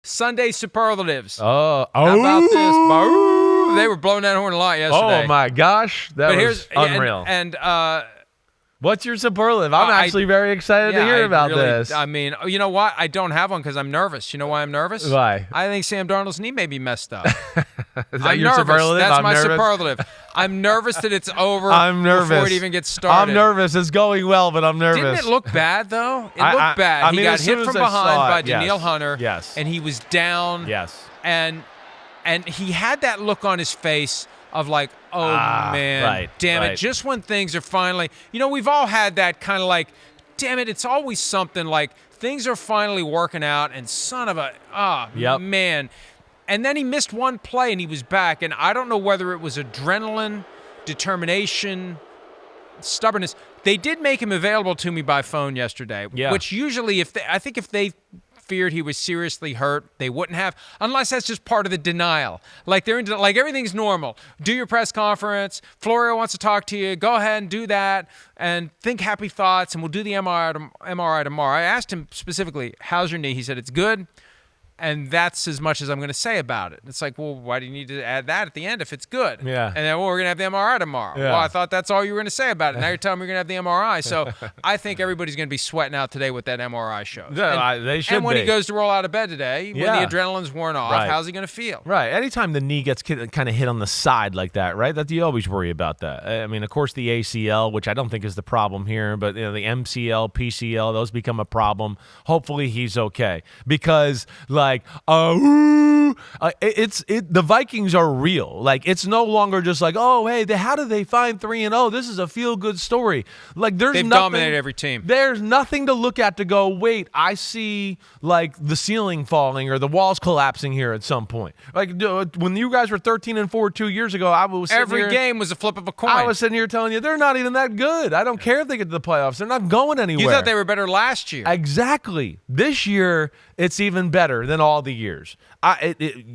Sunday superlatives. How about this? Boo! They were blowing that horn a lot yesterday. Oh, my gosh. That was unreal. And what's your superlative? I'm actually very excited to hear about this. I mean, you know what? I don't have one because I'm nervous. You know why I'm nervous? Why? I think Sam Darnold's knee may be messed up. Is that I'm your nervous. superlative? That's I'm my nervous. superlative. I'm nervous that it's over I'm nervous. before it even gets started. I'm nervous. It's going well, but I'm nervous. Didn't it look bad, though? It looked bad. He got hit from behind by Danielle Hunter. Yes. And he was down. Yes. And he had that look on his face of like, oh, man, damn it. Just when things are finally, we've all had that kind of like, damn it, it's always something like things are finally working out and son of a, man. And then he missed one play and he was back. And I don't know whether it was adrenaline, determination, stubbornness. They did make him available to me by phone yesterday, which usually I think if they feared he was seriously hurt, they wouldn't have, unless that's just part of the denial. Like they're into, like everything's normal. Do your press conference. Florio wants to talk to you. Go ahead and do that and think happy thoughts, and we'll do the MRI tomorrow. I asked him specifically, how's your knee? He said, it's good. And that's as much as I'm going to say about it. It's like, well, why do you need to add that at the end if it's good? Yeah. And then, we're going to have the MRI tomorrow. Yeah. Well, I thought that's all you were going to say about it. Now you're telling me you're going to have the MRI. So I think everybody's going to be sweating out today with that MRI shows. Yeah, they should And when be. he goes to roll out of bed today, when the adrenaline's worn off, how's he going to feel? Right. Anytime the knee gets kind of hit on the side like that, right, that you always worry about that. I mean, of course, the ACL, which I don't think is the problem here, but the MCL, PCL, those become a problem. Hopefully he's okay. Because, like, the Vikings are real. Like, it's no longer just like, oh, hey, how did they find 3-0? This is a feel-good story. Like, they've dominated every team. There's nothing to look at to go, wait, I see like the ceiling falling or the walls collapsing here at some point. Like when you guys were 13-4 2 years ago, I was every game was a flip of a coin. I was sitting here telling you they're not even that good. I don't care if they get to the playoffs. They're not going anywhere. You thought they were better last year. Exactly. This year, it's even better than all the years.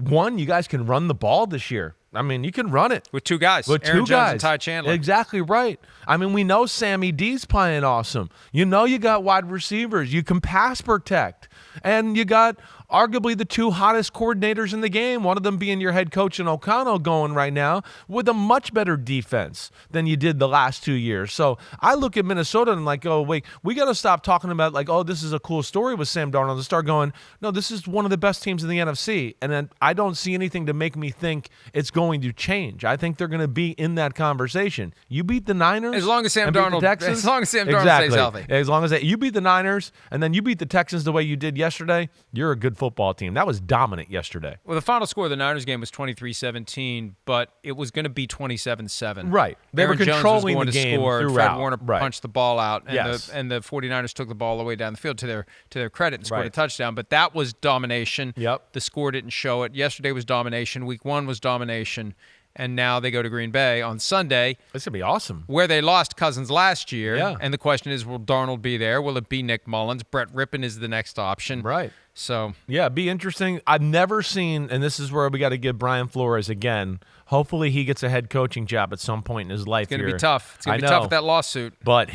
One, you guys can run the ball this year. I mean, you can run it. With two guys. With Aaron two Jones guys. and Ty Chandler. Exactly right. I mean, we know Sammy D's playing awesome. You know you got wide receivers. You can pass protect. And you got arguably the two hottest coordinators in the game, one of them being your head coach in O'Connell going right now, with a much better defense than you did the last 2 years. So I look at Minnesota and like, oh, wait, we got to stop talking about like, oh, this is a cool story with Sam Darnold and start going, no, this is one of the best teams in the NFC. And then I don't see anything to make me think it's going to change. I think they're going to be in that conversation. You beat the Niners. As long as Sam Darnold exactly. stays healthy. As long as you beat the Niners and then you beat the Texans the way you did yesterday, you're a good football team. That was dominant yesterday. Well, the final score of the Niners game was 23-17, but it was going to be 27-7. Right. They Aaron were controlling Jones was going the game to score, throughout. Fred Warner punched the ball out, and the 49ers took the ball all the way down the field to their credit and scored a touchdown. But that was domination. Yep. The score didn't show it. Yesterday was domination. Week 1 was domination. And now they go to Green Bay on Sunday. It's going to be awesome. Where they lost Cousins last year. Yeah. And the question is, will Darnold be there? Will it be Nick Mullins? Brett Rippon is the next option. Right. So. Yeah, be interesting. I've never seen, and this is where we got to give Brian Flores again. Hopefully he gets a head coaching job at some point in his life. It's going to be tough. It's going to be tough with that lawsuit. But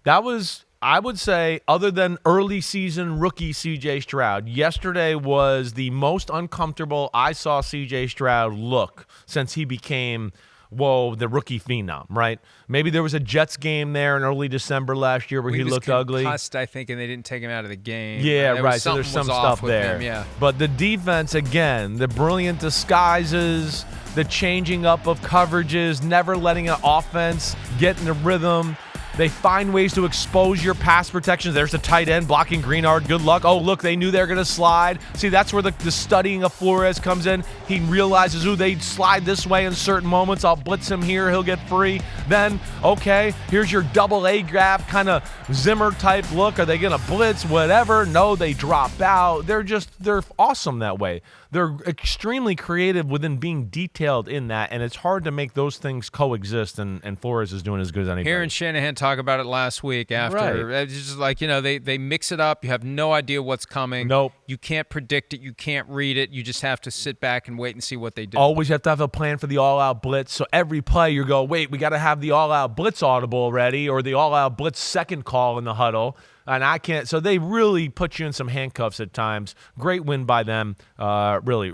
that was, I would say, other than early season rookie C.J. Stroud, yesterday was the most uncomfortable I saw C.J. Stroud look since he became, the rookie phenom, right? Maybe there was a Jets game there in early December last year where he looked ugly. Concussed, I think, and they didn't take him out of the game. Yeah, right. So there's some stuff there. Yeah. But the defense, again, the brilliant disguises, the changing up of coverages, never letting an offense get in a rhythm. They find ways to expose your pass protections. There's the tight end blocking Greenard. Good luck. Oh, look, they knew they were going to slide. See, that's where the studying of Flores comes in. He realizes, they slide this way in certain moments. I'll blitz him here. He'll get free. Then, okay, here's your double A gap kind of Zimmer-type look. Are they going to blitz? Whatever. No, they drop out. They're awesome that way. They're extremely creative within being detailed in that, and it's hard to make those things coexist, and Flores is doing as good as anybody. Hearing Shanahan talk about it last week after. Right. It's just like, they mix it up. You have no idea what's coming. Nope. You can't predict it. You can't read it. You just have to sit back and wait and see what they do. Always have to have a plan for the all-out blitz, so every play you go, wait, we got to have the all-out blitz audible ready or the all-out blitz second call in the huddle. And I can't. So they really put you in some handcuffs at times. Great win by them. Really,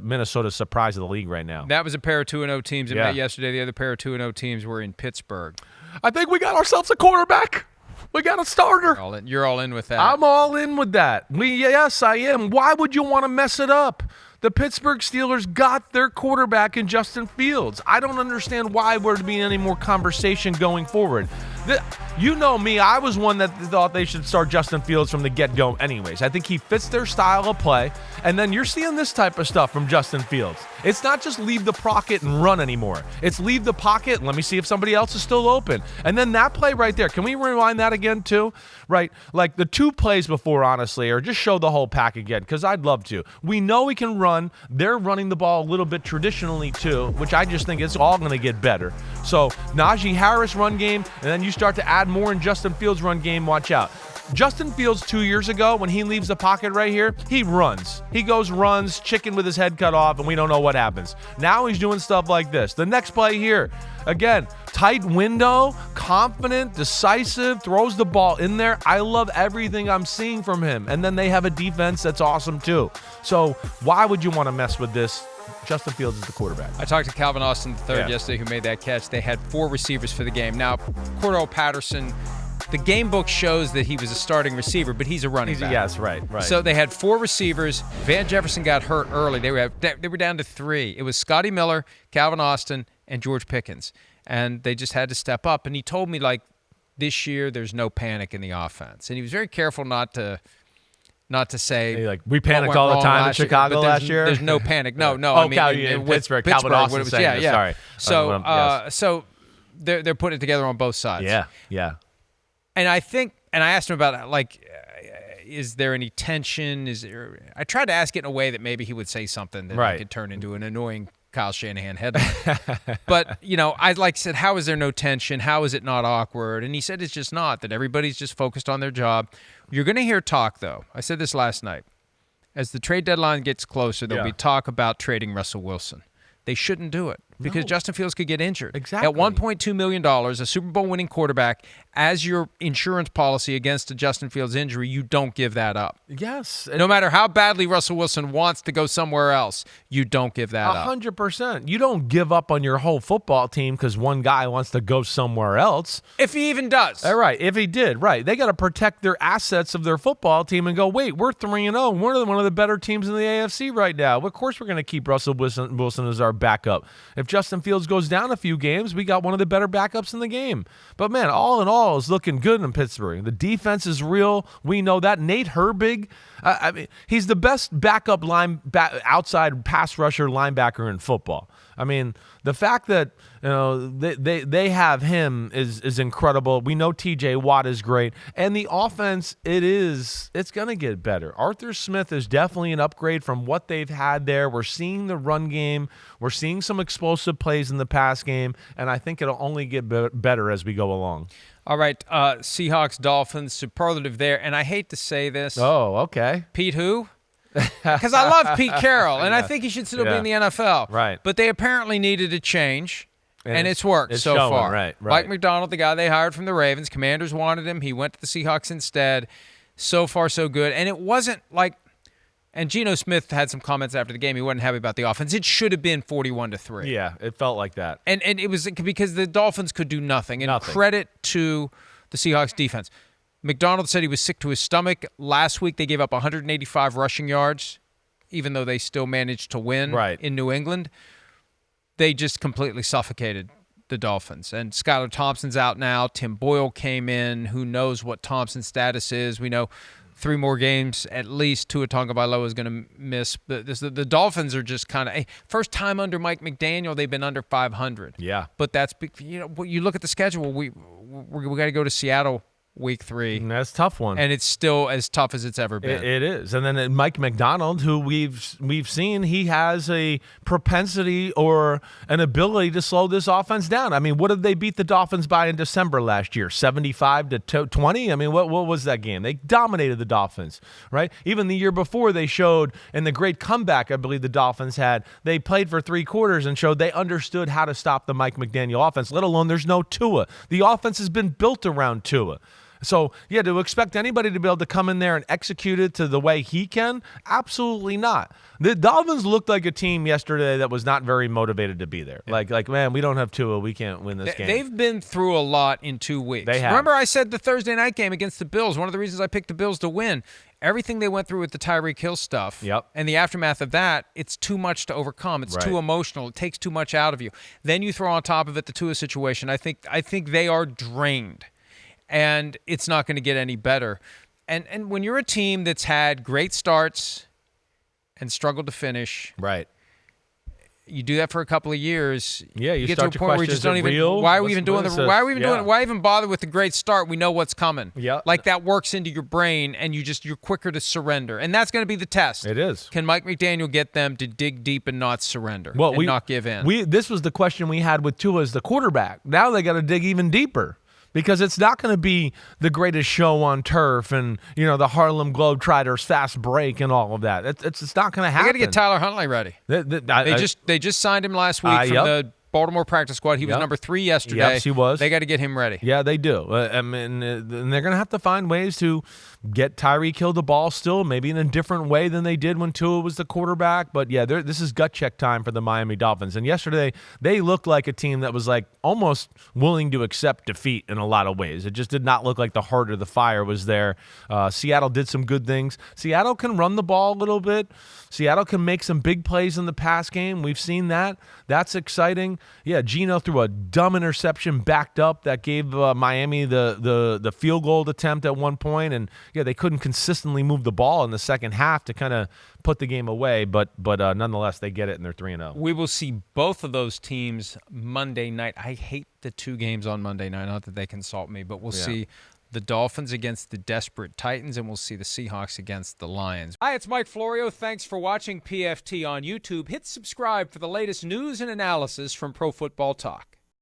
Minnesota's surprise of the league right now. That was a pair of 2-0 teams that met yesterday. The other pair of 2-0 teams were in Pittsburgh. I think we got ourselves a quarterback. We got a starter. You're all in with that. I'm all in with that. Yes, I am. Why would you want to mess it up? The Pittsburgh Steelers got their quarterback in Justin Fields. I don't understand why we're to be any more conversation going forward. You know me, I was one that thought they should start Justin Fields from the get-go anyways. I think he fits their style of play, and then you're seeing this type of stuff from Justin Fields. It's not just leave the pocket and run anymore. It's leave the pocket and let me see if somebody else is still open. And then that play right there, can we rewind that again too? Right, like the two plays before, honestly, or just show the whole pack again, because I'd love to. We know we can run. They're running the ball a little bit traditionally too, which I just think it's all going to get better. So Najee Harris run game, and then you start to add more in Justin Fields run game, watch out. Justin Fields 2 years ago, when he leaves the pocket right here, he runs. He runs, chicken with his head cut off, and we don't know what happens. Now he's doing stuff like this. The next play here, again, tight window, confident, decisive, throws the ball in there. I love everything I'm seeing from him. And then they have a defense that's awesome too. So why would you want to mess with this? Justin Fields is the quarterback. I talked to Calvin Austin III yesterday, who made that catch. They had 4 receivers for the game. Now, Cordell Patterson, the game book shows that he was a starting receiver, but he's a running back. Yes, right. So they had 4 receivers. Van Jefferson got hurt early. They were down to 3. It was Scotty Miller, Calvin Austin, and George Pickens. And they just had to step up. And he told me, like, this year there's no panic in the offense. And he was very careful not to say we panicked all the time in Chicago last year. There's no panic. No. In Pittsburgh, Calvin Austin saying this. Sorry. So they're putting it together on both sides. Yeah. And I think, and I asked him about, like, is there any tension? I tried to ask it in a way that maybe he would say something that could turn into an annoying Kyle Shanahan headline. But, I said, how is there no tension? How is it not awkward? And he said it's just not, that everybody's just focused on their job. You're going to hear talk, though. I said this last night. As the trade deadline gets closer, there'll be talk about trading Russell Wilson. They shouldn't do it because Justin Fields could get injured. Exactly. At $1.2 million, a Super Bowl winning quarterback, as your insurance policy against a Justin Fields injury, you don't give that up. Yes. No matter how badly Russell Wilson wants to go somewhere else, you don't give that up. 100%. You don't give up on your whole football team because one guy wants to go somewhere else. If he even does. All right. If he did, right. They got to protect their assets of their football team and go, wait, we're 3-0. We're one of the better teams in the AFC right now. Of course we're going to keep Russell Wilson as our backup. If Justin Fields goes down a few games, we got one of the better backups in the game. But, man, all in all, is looking good in Pittsburgh. The defense is real. We know that. Nate Herbig, he's the best backup outside pass rusher linebacker in football. I mean, the fact that they have him is incredible. We know T.J. Watt is great, and the offense it's going to get better. Arthur Smith is definitely an upgrade from what they've had there. We're seeing the run game, we're seeing some explosive plays in the pass game, and I think it'll only get better as we go along. All right, Seahawks, Dolphins, superlative there, and I hate to say this. Oh, okay. Pete who? Because I love Pete Carroll, and I think he should still be in the NFL. Right. But they apparently needed a change, and it's worked so far. Right. Mike McDonald, the guy they hired from the Ravens, Commanders wanted him. He went to the Seahawks instead. So far, so good. And it wasn't like – and Geno Smith had some comments after the game. He wasn't happy about the offense. It should have been 41-3. Yeah, it felt like that. And it was because the Dolphins could do nothing. And credit to the Seahawks defense. McDonald said he was sick to his stomach. Last week they gave up 185 rushing yards, even though they still managed to win in New England. They just completely suffocated the Dolphins. And Skylar Thompson's out now. Tim Boyle came in. Who knows what Thompson's status is? We know 3 more games at least Tua Tagovailoa is going to miss. The Dolphins are just kind of first time under Mike McDaniel they've been under 500. Yeah, but that's you look at the schedule. We got to go to Seattle week 3. And that's a tough one. And it's still as tough as it's ever been. It is. And then Mike McDonald, who we've seen, he has a propensity or an ability to slow this offense down. I mean, what did they beat the Dolphins by in December last year? 75-20? I mean, what was that game? They dominated the Dolphins, right? Even the year before they showed, in the great comeback I believe the Dolphins had, they played for 3 quarters and showed they understood how to stop the Mike McDaniel offense, let alone there's no Tua. The offense has been built around Tua. So, yeah, to expect anybody to be able to come in there and execute it to the way he can, absolutely not. The Dolphins looked like a team yesterday that was not very motivated to be there. Like, man, we don't have Tua. We can't win this game. They've been through a lot in 2 weeks. They have. Remember I said the Thursday night game against the Bills, one of the reasons I picked the Bills to win, everything they went through with the Tyreek Hill stuff and the aftermath of that, it's too much to overcome. It's too emotional. It takes too much out of you. Then you throw on top of it the Tua situation. I think they are drained, and it's not going to get any better. And when you're a team that's had great starts and struggled to finish, right? You do that for a couple of years. Yeah, you get start to a point where you just don't even. real? Why are we even doing the? Why are we even doing? Why even bother with the great start? We know what's coming. Yeah, like that works into your brain, and you're quicker to surrender, and that's going to be the test. It is. Can Mike McDaniel get them to dig deep and not surrender? And not give in. This was the question we had with Tua as the quarterback. Now they got to dig even deeper. Because it's not going to be the greatest show on turf and, the Harlem Globetrotters fast break and all of that. It's not going to happen. They got to get Tyler Huntley ready. They just signed him last week from the Baltimore practice squad. He was number 3 yesterday. Yes, he was. They got to get him ready. Yeah, they do. And they're going to have to find ways to get Tyreek Hill the ball still, maybe in a different way than they did when Tua was the quarterback. But, yeah, this is gut check time for the Miami Dolphins. And yesterday, they looked like a team that was, almost willing to accept defeat in a lot of ways. It just did not look like the heart of the fire was there. Seattle did some good things. Seattle can run the ball a little bit. Seattle can make some big plays in the pass game. We've seen that. That's exciting. Yeah, Geno threw a dumb interception backed up that gave Miami the field goal attempt at one point. And, yeah, they couldn't consistently move the ball in the second half to kind of put the game away. But nonetheless, they get it, and they're 3-0. We will see both of those teams Monday night. I hate the 2 games on Monday night. Not that they consult me, but we'll see the Dolphins against the desperate Titans, and we'll see the Seahawks against the Lions. Hi, it's Mike Florio. Thanks for watching PFT on YouTube. Hit subscribe for the latest news and analysis from Pro Football Talk.